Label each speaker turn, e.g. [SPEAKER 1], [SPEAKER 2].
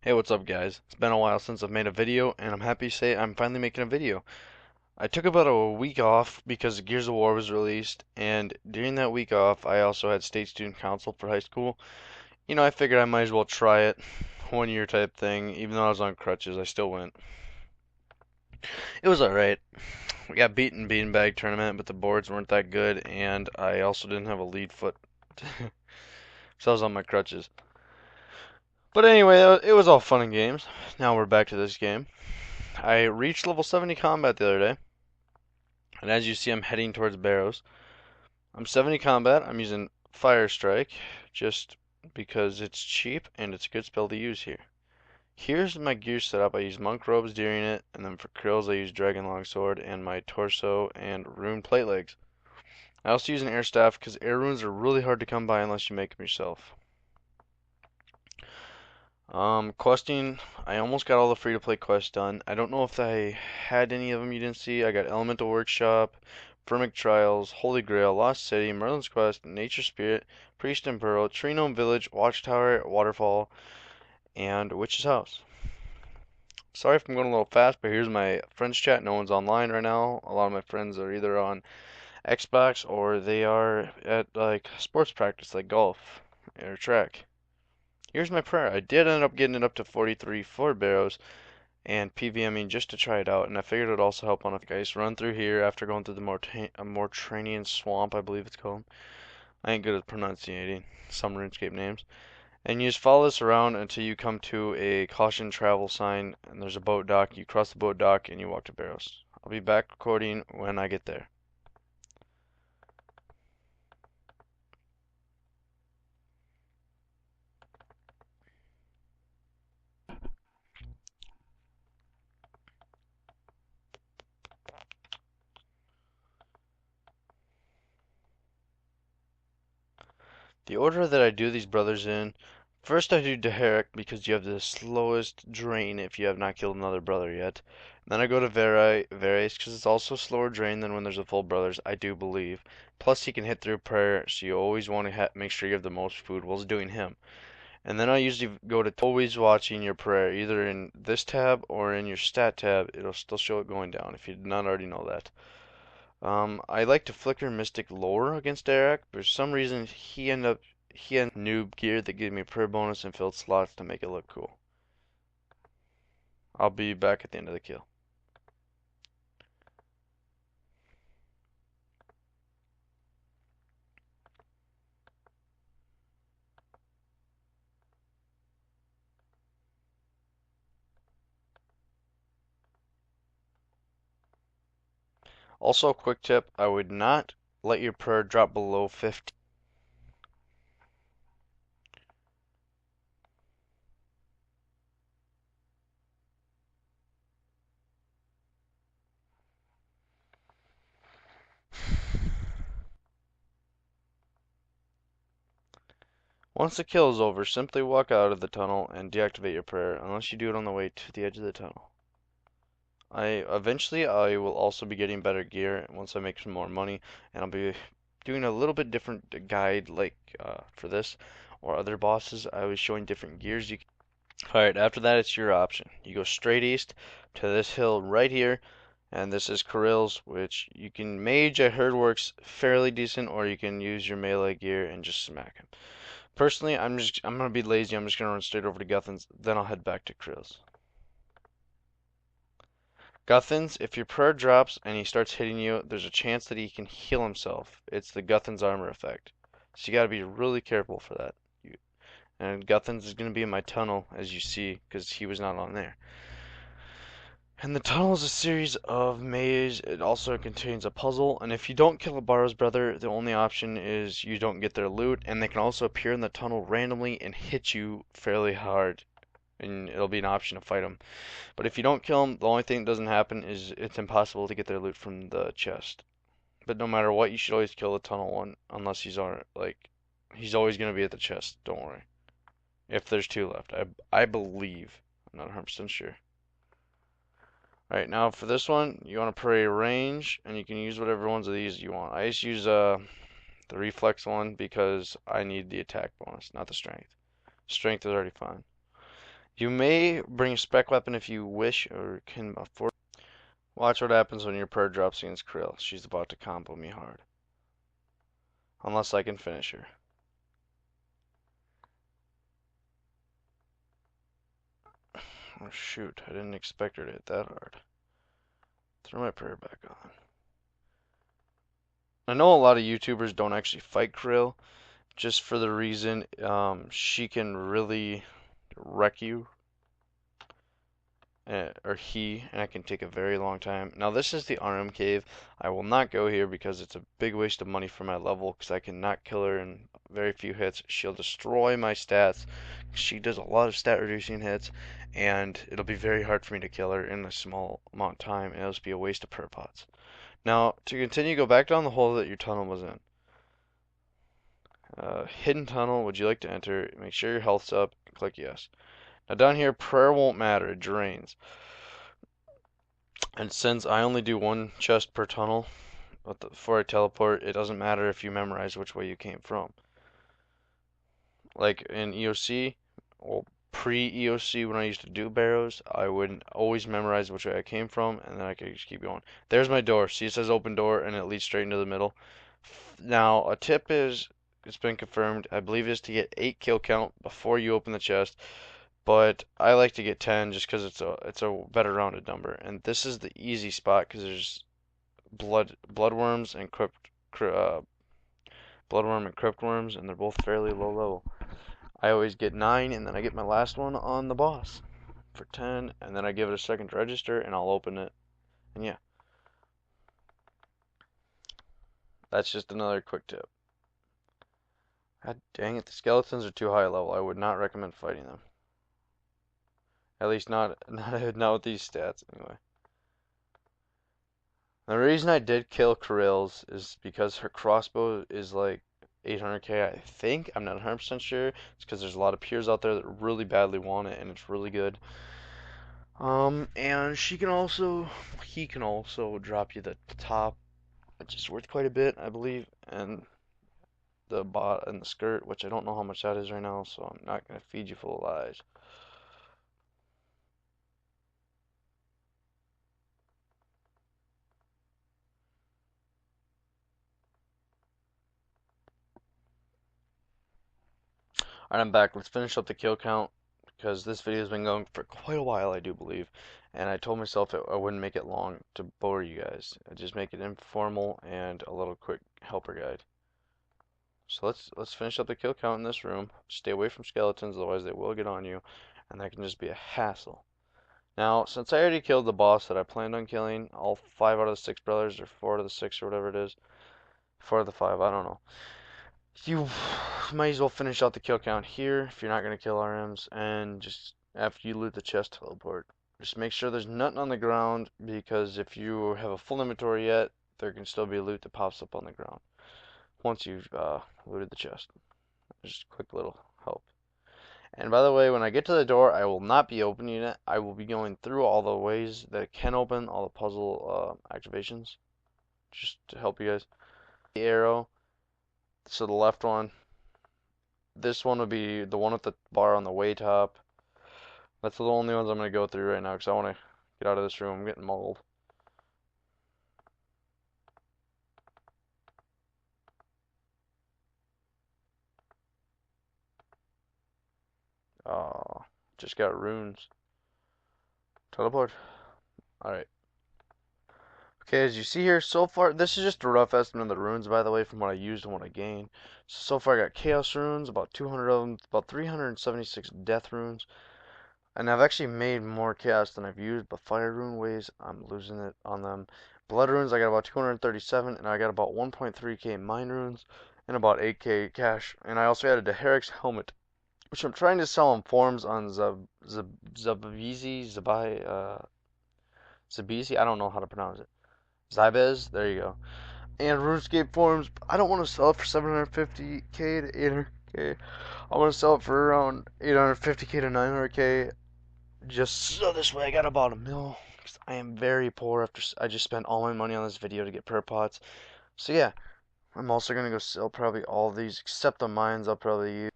[SPEAKER 1] Hey, what's up guys? It's been a while since I've made a video and I'm happy to say I'm finally making a video. I took about a week off because Gears of War was released, and during that week off I also had state student council for high school. I figured I might as well try it. 1 year type thing. Even though I was on crutches, I still went. It was alright. We got beaten in beanbag tournament, but the boards weren't that good and I also didn't have a lead foot. So I was on my crutches. But anyway, it was all fun and games. Now we're back to this game. I reached level 70 combat the other day, and as you see, I'm heading towards Barrows. I'm 70 combat. I'm using Fire Strike just because it's cheap and it's a good spell to use here. Here's my gear setup. I use monk robes during it, and then for krills I use dragon longsword and my torso and rune plate legs. I also use an air staff because air runes are really hard to come by unless you make them yourself. Questing, I almost got all the free-to-play quests done. I don't know if I had any of them you didn't see. I got Elemental Workshop, Vermic Trials, Holy Grail, Lost City, Merlin's Quest, Nature Spirit, Priest and Burrow, Tree Gnome Village, Watchtower, Waterfall, and Witch's House. Sorry if I'm going a little fast, but here's my friends chat. No one's online right now. A lot of my friends are either on Xbox or they are at like sports practice like golf or track. Here's my prayer. I did end up getting it up to 43 for Barrows and PVMing just to try it out, and I figured it would also help on a guys run through here after going through the Mortranian Swamp, I believe it's called. I ain't good at pronunciating some RuneScape names. And you just follow this around until you come to a caution travel sign, and there's a boat dock. You cross the boat dock and you walk to Barrows. I'll be back recording when I get there. The order that I do these brothers in, first I do Derek because you have the slowest drain if you have not killed another brother yet. And then I go to Varys because it's also slower drain than when there's a full brothers, I do believe. Plus he can hit through prayer, so you always want to make sure you have the most food while doing him. And then I usually go to always watching your prayer, either in this tab or in your stat tab. It'll still show it going down if you did not already know that. I like to flicker Mystic Lore against Derek, but for some reason he had noob gear that gave me prayer bonus and filled slots to make it look cool. I'll be back at the end of the kill. Also, a quick tip, I would not let your prayer drop below 50. Once the kill is over, simply walk out of the tunnel and deactivate your prayer, unless you do it on the way to the edge of the tunnel. Eventually I will also be getting better gear once I make some more money, and I'll be doing a little bit different guide like for this or other bosses. I was showing different gears you can. Alright, after that it's your option. You go straight east to this hill right here, and this is Karill's, which you can mage. I heard works fairly decent, or you can use your melee gear and just smack him. Personally, I'm gonna be lazy. I'm just gonna run straight over to Guthin's, then I'll head back to Krill's. Guthin's, if your prayer drops and he starts hitting you, there's a chance that he can heal himself. It's the Guthin's armor effect. So you gotta be really careful for that. And Guthin's is gonna be in my tunnel, as you see, because he was not on there. And the tunnel is a series of mazes. It also contains a puzzle, and if you don't kill a Barrows brother, the only option is you don't get their loot, and they can also appear in the tunnel randomly and hit you fairly hard, and it'll be an option to fight them. But if you don't kill them, the only thing that doesn't happen is it's impossible to get their loot from the chest. But no matter what, you should always kill the tunnel one, unless he's on like he's always gonna be at the chest. Don't worry. If there's two left, I believe. I'm not 100% sure. Alright, now for this one, you want to pray range, and you can use whatever ones of these you want. I just use the reflex one because I need the attack bonus, not the strength. Strength is already fine. You may bring a spec weapon if you wish or can afford. Watch what happens when your prayer drops against Krill. She's about to combo me hard. Unless I can finish her. Oh shoot, I didn't expect her to hit that hard. Throw my prayer back on. I know a lot of YouTubers don't actually fight Krill, just for the reason she can really wreck you, or he, and it can take a very long time. Now this is the RM cave. I will not go here because it's a big waste of money for my level, because I cannot kill her in very few hits. She'll destroy my stats. She does a lot of stat reducing hits, and it'll be very hard for me to kill her in a small amount of time, and it'll just be a waste of prayer pots. Now, to continue, go back down the hole that your tunnel was in. Hidden tunnel, would you like to enter? Make sure your health's up. Click yes. Now down here, prayer won't matter. It drains. And since I only do one chest per tunnel before I teleport, it doesn't matter if you memorize which way you came from. Like in EOC, well, pre-EOC when I used to do Barrows, I would always memorize which way I came from, and then I could just keep going. There's my door. See, it says open door, and it leads straight into the middle. Now, a tip is, it's been confirmed, I believe it is to get 8 kill count before you open the chest, but I like to get 10 just because it's a better rounded number. And this is the easy spot because there's bloodworms and bloodworm and cryptworms, and they're both fairly low level. I always get 9, and then I get my last one on the boss for 10, and then I give it a second to register, and I'll open it. And yeah, that's just another quick tip. God dang it, the skeletons are too high level. I would not recommend fighting them. At least not with these stats, anyway. The reason I did kill Karill's is because her crossbow is like 800k, I think. I'm not 100% sure. It's because there's a lot of peers out there that really badly want it, and it's really good. And he can also drop you the top, which is worth quite a bit, I believe, and the bot and the skirt, which I don't know how much that is right now, so I'm not gonna feed you full of lies. Alright, I'm back. Let's finish up the kill count because this video has been going for quite a while, I do believe. And I told myself I wouldn't make it long to bore you guys. I'd just make it informal and a little quick helper guide. So let's finish up the kill count in this room. Stay away from skeletons, otherwise they will get on you, and that can just be a hassle. Now, since I already killed the boss that I planned on killing, all 5 out of the 6 brothers, or 4 out of the 6, or whatever it is, 4 out of the 5, I don't know. You might as well finish out the kill count here if you're not going to kill RMs, and just after you loot the chest, teleport. Just make sure there's nothing on the ground, because if you have a full inventory yet, there can still be loot that pops up on the ground once you've looted the chest. Just a quick little help. And by the way, when I get to the door, I will not be opening it. I will be going through all the ways that it can open, all the puzzle activations, just to help you guys. The arrow. So the left one, this one would be the one with the bar on the way top. That's the only ones I'm going to go through right now because I want to get out of this room. I'm getting mauled. Just got runes. Teleport. Alright. Okay, as you see here, so far, this is just a rough estimate of the runes, by the way, from what I used and what I gained. So far I got Chaos runes, about 200 of them, about 376 Death runes. And I've actually made more Chaos than I've used, but Fire rune ways, I'm losing it on them. Blood runes, I got about 237, and I got about 1.3k Mine runes, and about 8k cash. And I also added a Herrick's helmet, which I'm trying to sell in forms on Zabizi, I don't know how to pronounce it. Zybez, there you go. And RuneScape forms, I don't want to sell it for 750k to 800k. I want to sell it for around 850k to 900k. Just so this way I got about $1 mil. Because I am very poor after I just spent all my money on this video to get prayer pots. So yeah, I'm also going to go sell probably all of these except the mines I'll probably use.